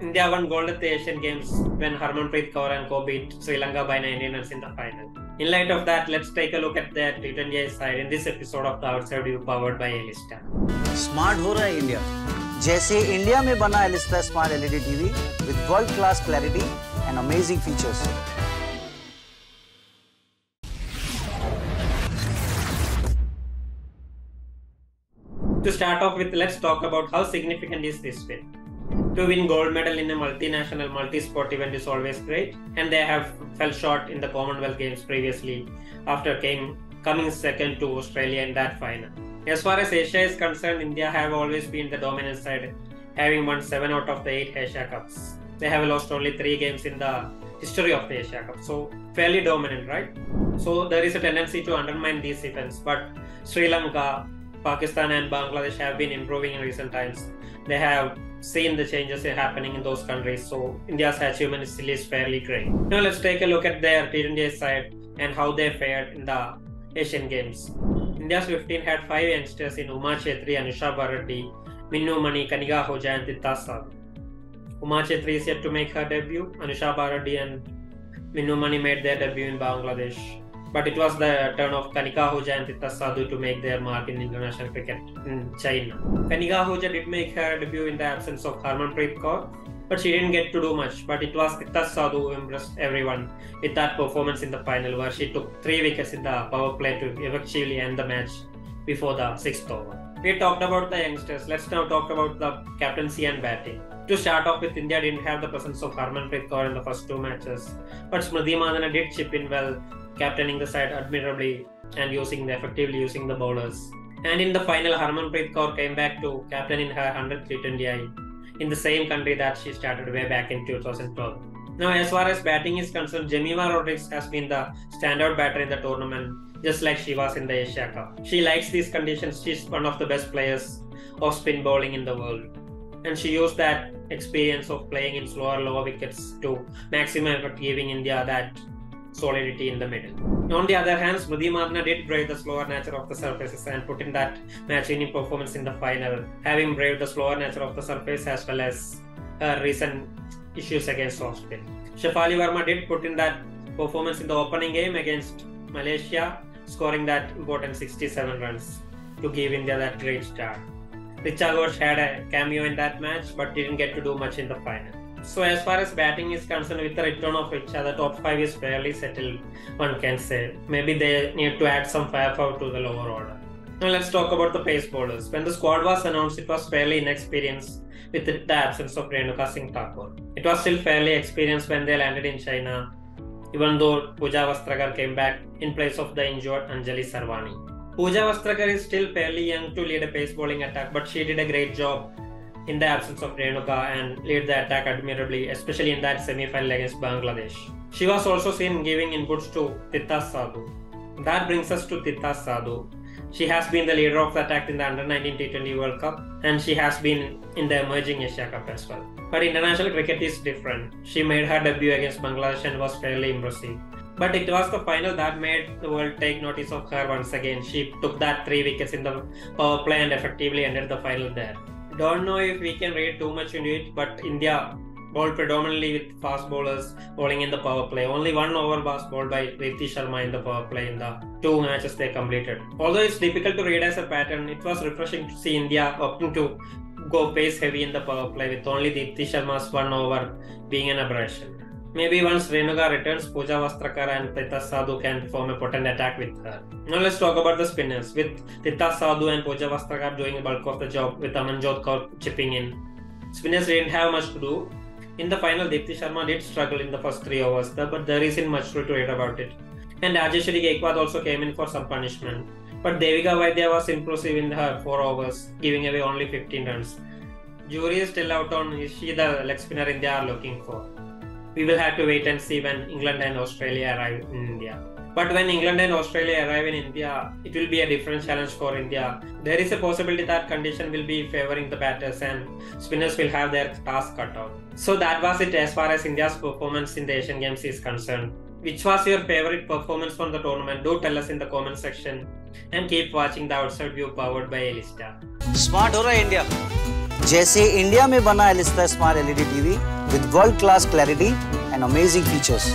India won gold at the Asian Games when Harmanpreet Kaur and Co beat Sri Lanka by 19 runs in the final. In light of that, let's take a look at the T20I side in this episode of the Outside View powered by Elista. Smart हो रहा है India, जैसे India में बना Elista smart LED TV with world class clarity and amazing features. To start off with, let's talk about how significant is this win. To win gold medal in a multinational, multi-sport event is always great, and they have fell short in the Commonwealth Games previously after coming second to Australia in that final. As far as Asia is concerned, India have always been the dominant side, having won 7 out of the 8 Asia Cups. They have lost only 3 games in the history of the Asia Cup, so fairly dominant, right? So there is a tendency to undermine these events, but Sri Lanka, Pakistan and Bangladesh have been improving in recent times. They have seen the changes happening in those countries, so India's achievement still is fairly great. Now let's take a look at their T20I side and how they fared in the Asian Games. India's 15 had 5 youngsters in Uma Chhetri, Anusha Bharaddi, Minnu Mani, Kanika Ahuja and Tita Sadhu. Uma Chhetri is yet to make her debut. Anusha Bharaddi and Minnu Mani made their debut in Bangladesh. But it was the turn of Kanika Ahuja and Tita Sadhu to make their mark in international cricket in China. Kanika Ahuja did make her debut in the absence of Harmanpreet Kaur, but she didn't get to do much. But it was Tita Sadhu who impressed everyone with that performance in the final, where she took 3 wickets in the power play to effectively end the match before the 6th over. We talked about the youngsters. Let's now talk about the captaincy and batting. To start off with, India didn't have the presence of Harmanpreet Kaur in the first 2 matches, but Smriti Mandhana did chip in well, captaining the side admirably and effectively using the bowlers. And in the final, Harmanpreet Kaur came back to captain in her 100th T20I in the same country that she started way back in 2012. Now, as far as batting is concerned, Jemima Rodriguez has been the standout batter in the tournament, just like she was in the Asia Cup. She likes these conditions. She's one of the best players of spin bowling in the world. And she used that experience of playing in slower, lower wickets to maximum effort, giving India that solidity in the middle. On the other hand, Smriti Mandhana did brave the slower nature of the surfaces and put in that match-winning performance in the final, having braved the slower nature of the surface as well as her recent issues against off spin. Shefali Verma did put in that performance in the opening game against Malaysia, scoring that important 67 runs to give India that great start. Richa Ghosh had a cameo in that match but didn't get to do much in the final. So as far as batting is concerned, with the return of Richa, the top 5 is fairly settled, one can say. Maybe they need to add some firepower to the lower order. Now let's talk about the pace bowlers. When the squad was announced, it was fairly inexperienced with the absence of Renuka Singh Thakur. It was still fairly experienced when they landed in China, even though Pooja Vastrakar came back in place of the injured Anjali Sarvani. Pooja Vastrakar is still fairly young to lead a pace bowling attack, but she did a great job in the absence of Renuka and lead the attack admirably, especially in that semi-final against Bangladesh. She was also seen giving inputs to Tita Sadhu. That brings us to Tita Sadhu. She has been the leader of the attack in the Under-19 T20 World Cup, and she has been in the emerging Asia Cup as well. But international cricket is different. She made her debut against Bangladesh and was fairly impressive. But it was the final that made the world take notice of her once again. She took that 3 wickets in the power play and effectively ended the final there. Don't know if we can read too much into it, but India bowled predominantly with fast bowlers bowling in the power play. Only 1 over was bowled by Preeti Sharma in the power play in the 2 matches they completed. Although it's difficult to read as a pattern, it was refreshing to see India opting to go pace heavy in the power play with only Preeti Sharma's 1 over being an aberration. Maybe once Renuka returns, Pooja Vastrakar and Tita Sadhu can form a potent attack with her. Now let's talk about the spinners. With Tita Sadhu and Pooja Vastrakar doing the bulk of the job with Amanjot Kaur chipping in, spinners didn't have much to do. In the final, Deepti Sharma did struggle in the first 3 overs, but there isn't much to read about it. And Rajeshwari Gaikwad also came in for some punishment. But Devika Vaidya was impressive in her 4 overs, giving away only 15 runs. Jury is still out on is she the leg spinner India are looking for. We will have to wait and see when England and Australia arrive in India. But when England and Australia arrive in India, it will be a different challenge for India. There is a possibility that condition will be favoring the batters and spinners will have their task cut out. So that was it as far as India's performance in the Asian Games is concerned. Which was your favorite performance from the tournament? Do tell us in the comment section and keep watching the Outside View powered by Elista. Smart हो रहा है India, जैसे India में बना Elista smart LED TV with world-class clarity and amazing features.